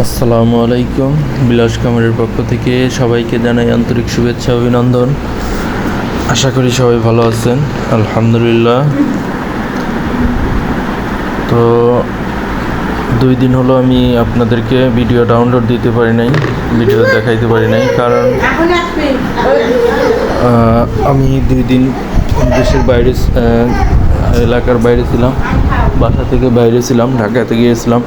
আসসালামু আলাইকুম। বিলাস কামারের পক্ষ থেকে সবাইকে জানাই আন্তরিক শুভেচ্ছা অভিনন্দন। আশা করি সবাই ভালো আছেন, আলহামদুলিল্লাহ। তো 2 দিন হলো আমি আপনাদেরকে ভিডিও ডাউনলোড দিতে পারি নাই, ভিডিও দেখাইতে পারি নাই, কারণ আমি 2 দিন দেশের বাইরে, এলাকার বাইরে ছিলাম, বাসা থেকে বাইরে ছিলাম, ঢাকাতে গিয়েছিলাম।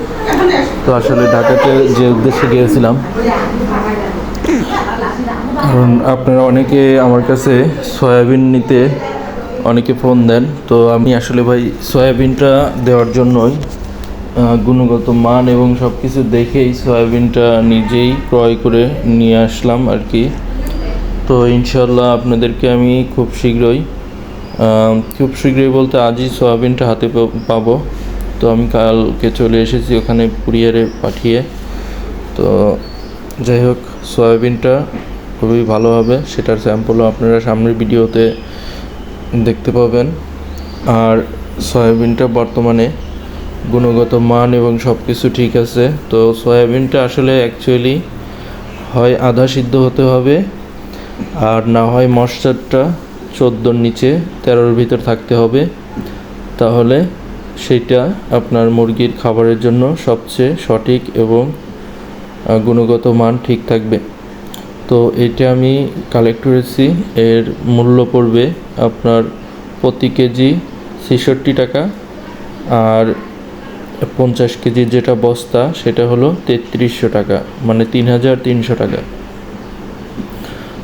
তো আসলে ঢাকাতে যে উদ্দেশ্যে গিয়েছিলাম, কারণ আপনারা অনেকে আমার কাছে সয়াবিন নিতে অনেকে ফোন দেন। তো আমি আসলে ভাই সয়াবিনটা দেওয়ার জন্যই গুণগত মান এবং সব কিছু দেখেই সয়াবিনটা নিজেই ক্রয় করে নিয়ে আসলাম আর কি। তো ইনশাল্লাহ আপনাদেরকে আমি খুব শীঘ্রই বলতে আজই সয়াবিনটা হাতে পাবো। তো আমি কালকে চলে এসেছি ওখানে কুরিয়ারে পাঠিয়ে। তো যাই হোক, সয়াবিনটা খুবই ভালো হবে, সেটার স্যাম্পলও আপনারা সামনের ভিডিওতে দেখতে পাবেন। আর সয়াবিনটা বর্তমানে গুণগত মান এবং সব কিছু ঠিক আছে। তো সয়াবিনটা আসলে অ্যাকচুয়ালি হয় আধা সিদ্ধ হতে হবে, আর না হয় ময়েশ্চারটা 14-র নিচে 13-র ভিতর থাকতে হবে, তাহলে সেটা আপনার মুরগির খাবারের জন্য সবচেয়ে সঠিক এবং গুণগত মান ঠিক থাকবে। তো এটা আমি কালেক্ট করেছি। এর মূল্য পড়বে আপনার প্রতি কেজি 66 টাকা, আর 50 কেজির যেটা বস্তা সেটা হলো 3300 টাকা, মানে 3300 টাকা।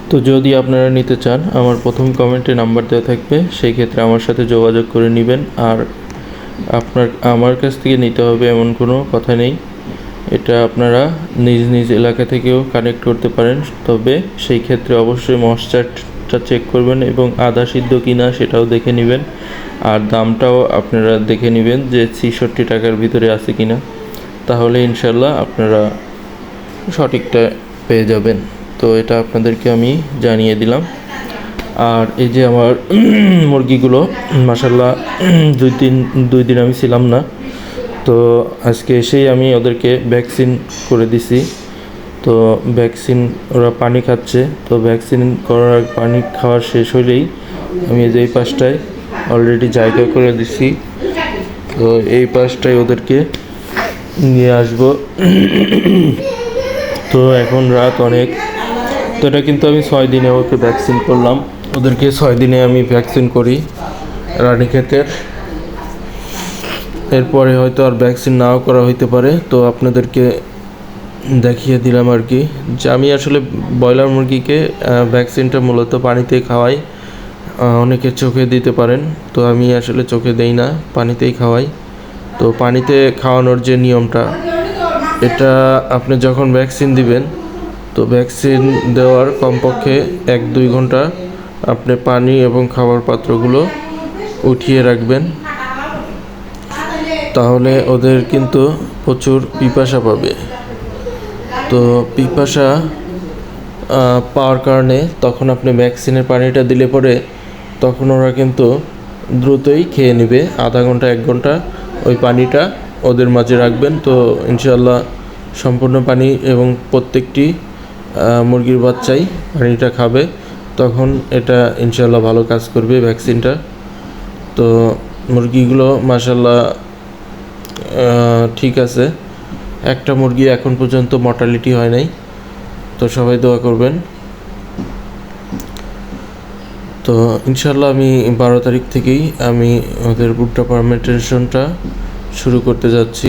তো যদি আপনারা নিতে চান, আমার প্রথম কমেন্টে নাম্বার দেওয়া থাকবে, সেই ক্ষেত্রে আমার সাথে যোগাযোগ করে নেবেন। আর আমার কাছ থেকে নিতে হবে এমন কোনো কথা নেই, এটা আপনারা নিজ এলাকা থেকেও কানেক্ট করতে পারেন। তবে সেই ক্ষেত্রে অবশ্যই ময়েশ্চারটা চেক করবেন এবং আধা সিদ্ধ কিনা সেটাও দেখে নেবেন। আর দামটাও আপনারা দেখে নেবেন যে 66 টাকার ভিতরে আছে কিনা, তাহলে ইনশাল্লাহ আপনারা সঠিকটা পেয়ে যাবেন। তো এটা আপনাদেরকে আমি জানিয়ে দিলাম। আর এই যে আমার মুরগিগুলো মাশাল্লাহ 2 দিন আমি ছিলাম না, তো আজকে এসেই আমি ওদেরকে ভ্যাকসিন করে দিছি। তো ভ্যাকসিন, ওরা পানি খাচ্ছে, তো ভ্যাকসিন করার পানি খাওয়া শেষ হলেই আমি এই পাশটায় অলরেডি জায়গা করে দিছি। তো এই পাশটায় ওদেরকে নিয়ে আসবো। তো এখন রাত অনেক, তো এটা কিন্তু আমি 6 দিনে ওকে ভ্যাকসিন করলাম। ওদেরকে 6 দিনে আমি ভ্যাকসিন করি রানীক্ষেতের। এরপরে হয়তো আর ভ্যাকসিন নাও করা হইতে পারে। তো আপনাদেরকে দেখিয়ে দিলাম আর কি, যে আমি আসলে ব্রয়লার মুরগিকে ভ্যাকসিনটা মূলত পানিতে খাওয়াই। অনেকে চোখে দিতে পারেন, তো আমি আসলে চোখে দেই না, পানিতেই খাওয়াই। তো পানিতে খাওয়ানোর যে নিয়মটা, এটা আপনি যখন ভ্যাকসিন দিবেন, তো ভ্যাকসিন দেওয়ার কমপক্ষে 1-2 ঘন্টা আপনি পানি এবং খাবার পাত্রগুলো উঠিয়ে রাখবেন, তাহলে ওদের কিন্তু প্রচুর পিপাসা পাবে। তো পিপাসা পাওয়ার কারণে তখন আপনি ভ্যাকসিনের পানিটা দিলে পরে তখন ওরা কিন্তু দ্রুতই খেয়ে নেবে। আধা ঘন্টা 1 ঘন্টা ওই পানিটা ওদের মাঝে রাখবেন, তো ইনশাল্লাহ সম্পূর্ণ পানি এবং প্রত্যেকটি মুরগির বাচ্চাই পানিটা খাবে, তখন এটা ইনশাল্লাহ ভালো কাজ করবে ভ্যাকসিনটা। তো মুরগিগুলো মাশাল্লাহ ঠিক আছে। একটা মুরগি এখন পর্যন্ত মর্টালিটি হয় নাই, তো সবাই দোয়া করবেন। তো ইনশাল্লাহ আমি 12 তারিখ থেকেই আমি ওদের ভুট্টা ফার্মেন্টেশনটা শুরু করতে যাচ্ছি,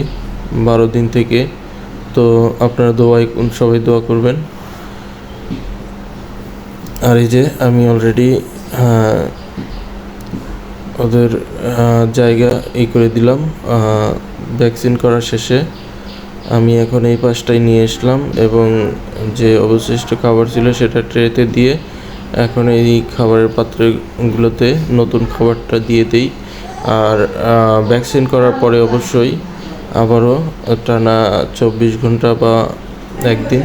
12 দিন থেকে। তো আপনারা সবাই দোয়া করবেন। আর এই যে আমি অলরেডি ওদের জায়গা করে দিলাম। ভ্যাকসিন করার শেষে আমি এখন এই পাশটায় নিয়ে আসলাম এবং যে অবশিষ্ট খাবার ছিল সেটা ট্রেতে দিয়ে এখন এই খাবারের পাত্রগুলোতে নতুন খাবারটা দিয়ে দিই। আর ভ্যাকসিন করার পরে অবশ্যই আবারও টানা 24 ঘন্টা বা 1 দিন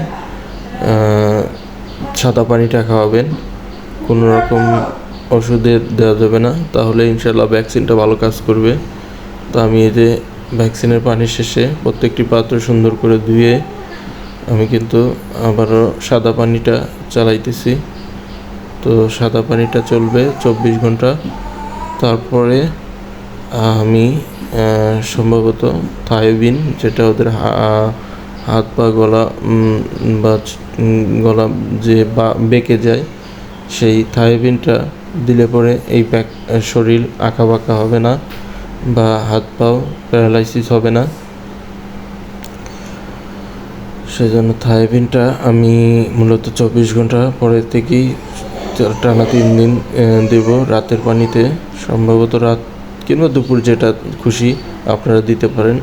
সাদা পানিটা খাওয়াবেন, কোনো রকম ওষুধে দেওয়া যাবে না, তাহলে ইনশাল্লাহ ভ্যাকসিনটা ভালো কাজ করবে। তো আমি এই যে ভ্যাকসিনের পানি শেষে প্রত্যেকটি পাত্র সুন্দর করে ধুয়ে আমি কিন্তু আবারও সাদা পানিটা চালাইতেছি। তো সাদা পানিটা চলবে 24 ঘন্টা। তারপরে আমি সম্ভবত থায়োবিন, যেটা ওদের হাত পা গলা বা গলা যে বেঁকে যায়, সেই থায়োবিনটা দিলে পরে এই শরীর আঁকাবাঁকা হবে না বা হাত পাও প্যারালাইসিস হবে না। সেজন্য থায়োবিনটা আমি মূলত 24 ঘন্টা পরে থেকেই টানা 3 দিন দেব রাতের পানিতে, সম্ভবত রাত কিংবা দুপুর, যেটা খুশি আপনারা দিতে পারেন।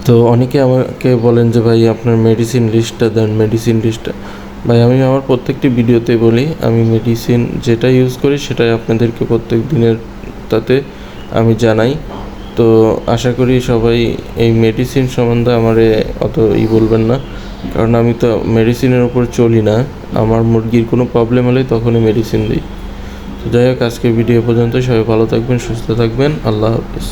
তো অনেকে আমাকে বলেন যে ভাই আপনার মেডিসিন লিস্টটা দেন, মেডিসিন লিস্টটা। ভাই আমি আমার প্রত্যেকটি ভিডিওতে বলি আমি মেডিসিন যেটা ইউজ করি সেটাই আপনাদেরকে প্রত্যেক দিনের তাতে আমি জানাই। তো আশা করি সবাই এই মেডিসিন সম্বন্ধে আমারে অত বলবেন না, কারণ আমি তো মেডিসিনের উপর চলি না। আমার মুরগির কোনো প্রবলেম হলে তখনই মেডিসিন দিই। তো যাই হোক, আজকের ভিডিও পর্যন্ত। সবাই ভালো থাকবেন, সুস্থ থাকবেন। আল্লাহ হাফিজ।